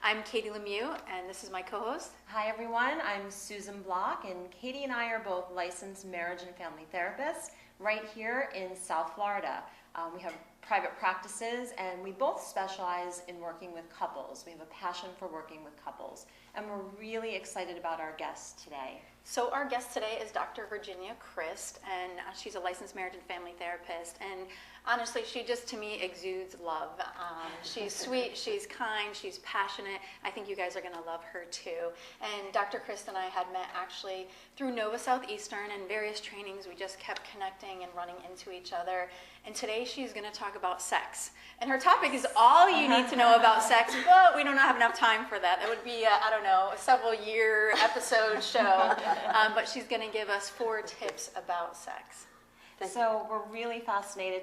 I'm Katie Lemieux, and this is my co-host. Hi everyone, I'm Susan Block, and Katie and I are both licensed marriage and family therapists right here in South Florida. We have private practices, and we both specialize in working with couples. We have a passion for working with couples, and we're really excited about our guest today. So our guest today is Dr. Virginia Christ, and she's a licensed marriage and family therapist. And honestly, she just, to me, exudes love. She's sweet, she's kind, she's passionate. I think you guys are going to love her too. And Dr. Christ and I had met actually through Nova Southeastern and various trainings. We just kept connecting and running into each other. And today she's going to talk about sex. And her topic is all you need to know about sex, but we don't have enough time for that. That would be, a several-year episode show. But she's going to give us 4 tips about sex. So we're really fascinated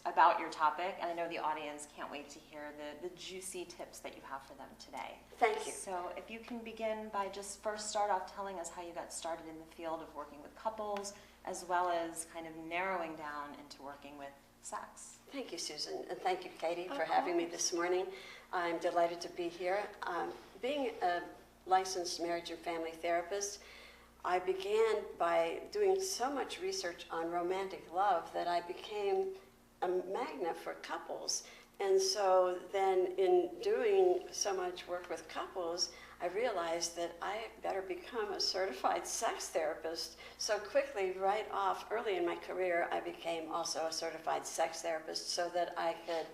about your topic, and I know the audience can't wait to hear the juicy tips that you have for them today. Thank you. So if you can begin by just first start off telling us how you got started in the field of working with couples, as well as kind of narrowing down into working with sex. Thank you, Susan, and thank you, Katie, for having me this morning. I'm delighted to be here. Being a licensed marriage and family therapist, I began by doing so much research on romantic love that I became a magnet for couples. And so then in doing so much work with couples, I realized that I better become a certified sex therapist. So quickly, right off, early in my career, I became also a certified sex therapist so that I could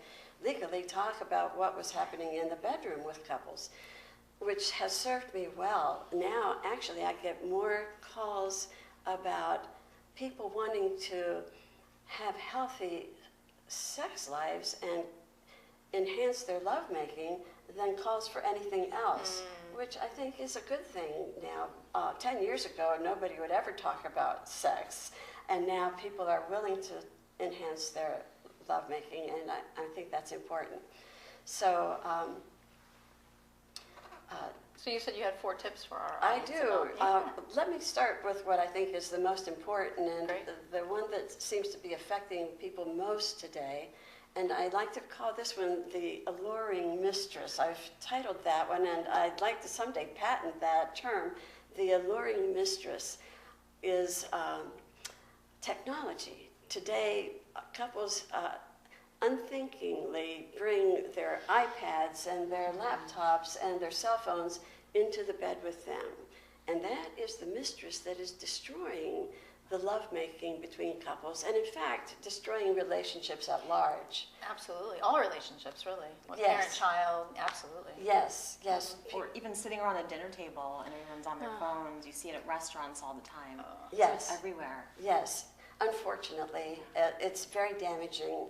legally talk about what was happening in the bedroom with couples, which has served me well. Now, actually, I get more calls about people wanting to have healthy sex lives and enhance their lovemaking than calls for anything else, which I think is a good thing now. 10 years ago, nobody would ever talk about sex, and now people are willing to enhance their lovemaking, and I think that's important. So, So you said you had 4 tips for our I audience. do. Let me start with what I think is the most important, and Great. the one that seems to be affecting people most today. And I like to call this one the alluring mistress. I've titled that one, and I'd like to someday patent that term. The alluring mistress is technology. Today, couples unthinkingly bring their iPads and their laptops and their cell phones into the bed with them. And that is the mistress that is destroying the lovemaking between couples, and in fact, destroying relationships at large. Absolutely. All relationships, really. With Yes. parent-child, absolutely. Yes, yes. Or even sitting around a dinner table and everyone's on their phones. You see it at restaurants all the time. Yes. So it's everywhere. Yes. Unfortunately, it's very damaging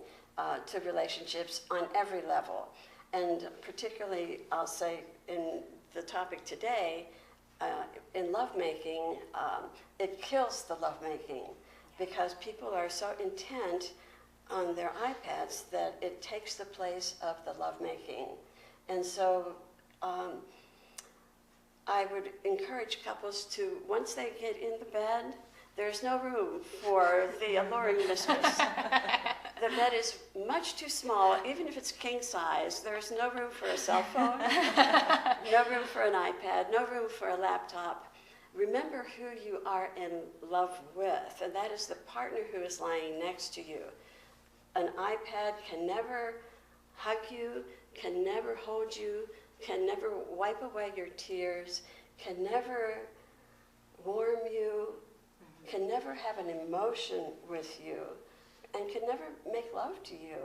to relationships on every level. And particularly, I'll say, in the topic today, in lovemaking, it kills the lovemaking because people are so intent on their iPads that it takes the place of the lovemaking. And so I would encourage couples to, once they get in the bed, there's no room for the alluring mistress. The bed is much too small, even if it's king size. There's no room for a cell phone, no room for an iPad, no room for a laptop. Remember who you are in love with, and that is the partner who is lying next to you. An iPad can never hug you, can never hold you, can never wipe away your tears, can never warm you, can never have an emotion with you, and can never make love to you.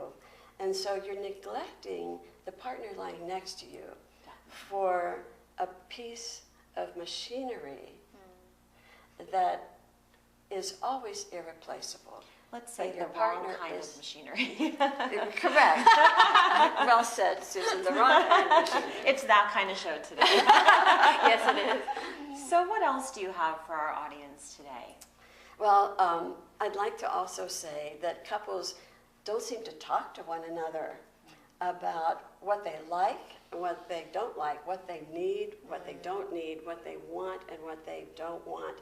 And so you're neglecting the partner lying next to you for a piece of machinery that is always irreplaceable. Let's say But the your wrong partner kind is- of machinery. Correct. Well said, Susan, the wrong kind of machinery. It's that kind of show today. Yes, it is. So what else do you have for our audience today? Well, I'd like to also say that couples don't seem to talk to one another about what they like, what they don't like, what they need, what they don't need, what they want, and what they don't want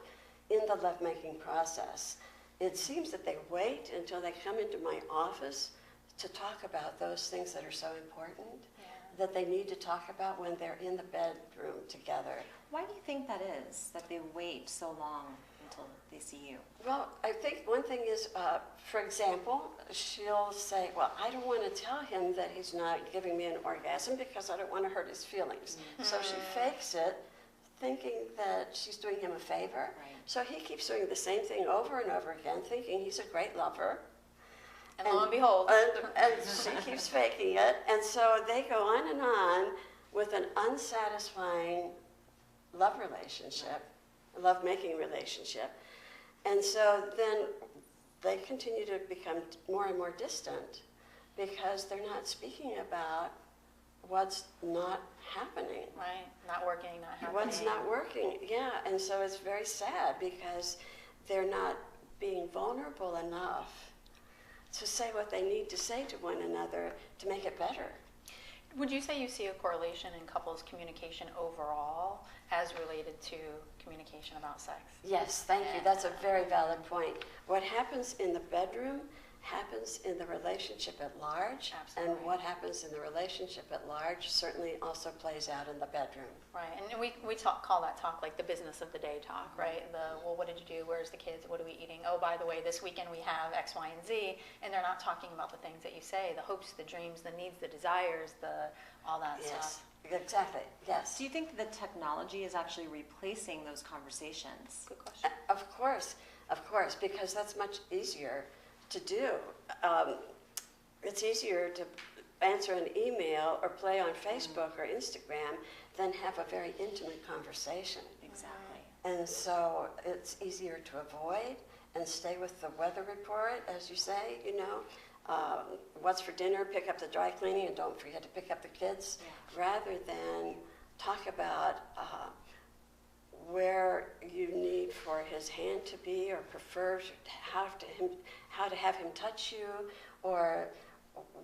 in the lovemaking process. It seems that they wait until they come into my office to talk about those things that are so important. that they need to talk about when they're in the bedroom together. Why do you think that is, that they wait so long until they see you? Well, I think one thing is, for example, she'll say, well, I don't want to tell him that he's not giving me an orgasm because I don't want to hurt his feelings. So she fakes it, thinking that she's doing him a favor. Right. So he keeps doing the same thing over and over again, thinking he's a great lover. And lo and behold. And she keeps faking it. And so they go on and on with an unsatisfying love relationship, love-making relationship. And so then they continue to become more and more distant because they're not speaking about what's not happening. Right, not working, not happening. What's not working, yeah. And so it's very sad because they're not being vulnerable enough to say what they need to say to one another to make it better. Would you say you see a correlation in couples' communication overall as related to communication about sex? Yes, thank you. That's a very valid point. What happens in the bedroom happens in the relationship at large, Absolutely. and what happens in the relationship at large certainly also plays out in the bedroom. Right, and we call that talk like the business of the day talk, right? Well, what did you do? Where's the kids? What are we eating? Oh, by the way, this weekend we have X, Y, and Z, and they're not talking about the things that you say, the hopes, the dreams, the needs, the desires, all that Yes, stuff. exactly, yes. Do you think that technology is actually replacing those conversations? Good question. Of course, because that's much easier to do. It's easier to answer an email or play on Facebook or Instagram than have a very intimate conversation. Exactly. And so it's easier to avoid and stay with the weather report, as you say, what's for dinner, pick up the dry cleaning, and don't forget to pick up the kids, rather than talk about where you need for his hand to be or prefer how to have him touch you, or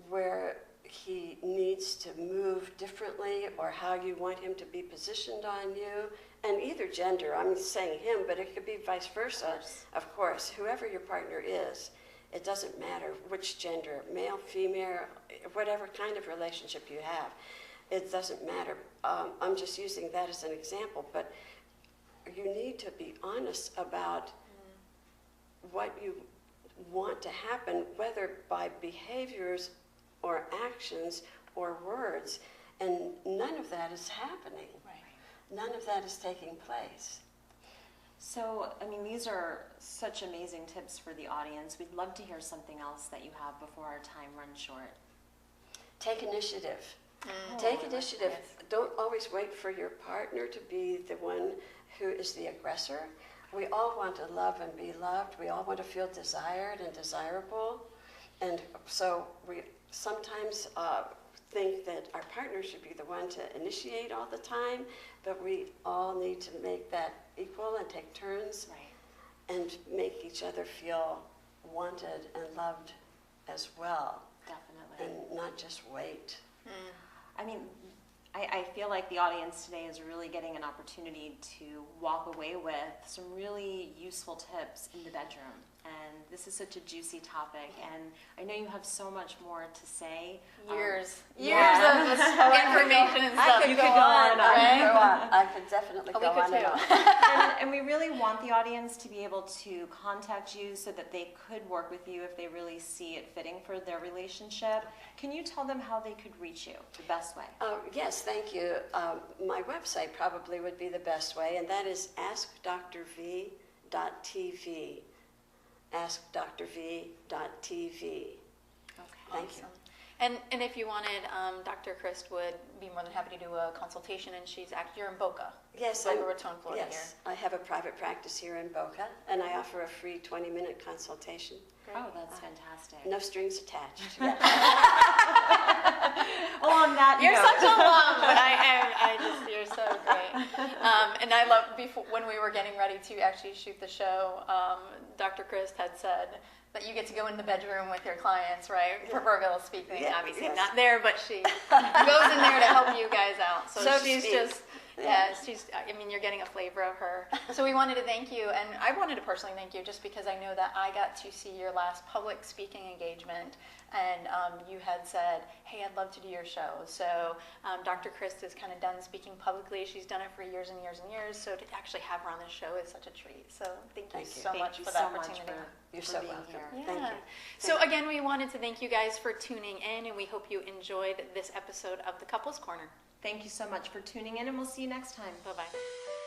where he needs to move differently, or how you want him to be positioned on you. And either gender, I'm saying him, but it could be vice versa, of course. Whoever your partner is, it doesn't matter which gender, male, female, whatever kind of relationship you have. It doesn't matter. I'm just using that as an example, but you need to be honest about what you want to happen, whether by behaviors or actions or words, and none of that is happening. Right. None of that is taking place. So, these are such amazing tips for the audience. We'd love to hear something else that you have before our time runs short. Take initiative. Oh, Take initiative. yes. Don't always wait for your partner to be the one who is the aggressor. We all want to love and be loved. We all want to feel desired and desirable. And so we sometimes think that our partner should be the one to initiate all the time, but we all need to make that equal and take turns and make each other feel wanted and loved as well. Definitely. And not just wait. I feel like the audience today is really getting an opportunity to walk away with some really useful tips in the bedroom. And this is such a juicy topic, and I know you have so much more to say. Years of Yeah. information and stuff. I could go on. right? I could definitely Oh, go we could on and too. on. And we really want the audience to be able to contact you so that they could work with you if they really see it fitting for their relationship. Can you tell them how they could reach you the best way? Yes, thank you. My website probably would be the best way, and that is askdrv.tv. askdrv.tv. Okay. Thank you. And if you wanted, Dr. Christ would be more than happy to do a consultation, and you're in Boca. Yes, Boca Raton, Florida. yes, I have a private practice here in Boca, and I offer a free 20-minute consultation. Great. Oh, that's fantastic. No strings attached. Well, on that You're note. such a love, but you're so great. And I love, when we were getting ready to actually shoot the show, Dr. Christ had said that you get to go in the bedroom with your clients, right? Yeah. Proverbial speaking, Yeah, obviously yes. not there, but she goes in there to help you guys out. So So to she's speak. just, Yeah, you're getting a flavor of her. So we wanted to thank you, and I wanted to personally thank you just because I know that I got to see your last public speaking engagement, and you had said, hey, I'd love to do your show. So Dr. Christ is kind of done speaking publicly. She's done it for years and years and years, so to actually have her on the show is such a treat. So thank you so much for the opportunity. You're for so being welcome. here. Yeah. Thank you. So again, we wanted to thank you guys for tuning in, and we hope you enjoyed this episode of the Couples Corner. Thank you so much for tuning in, and we'll see you next time. Bye-bye.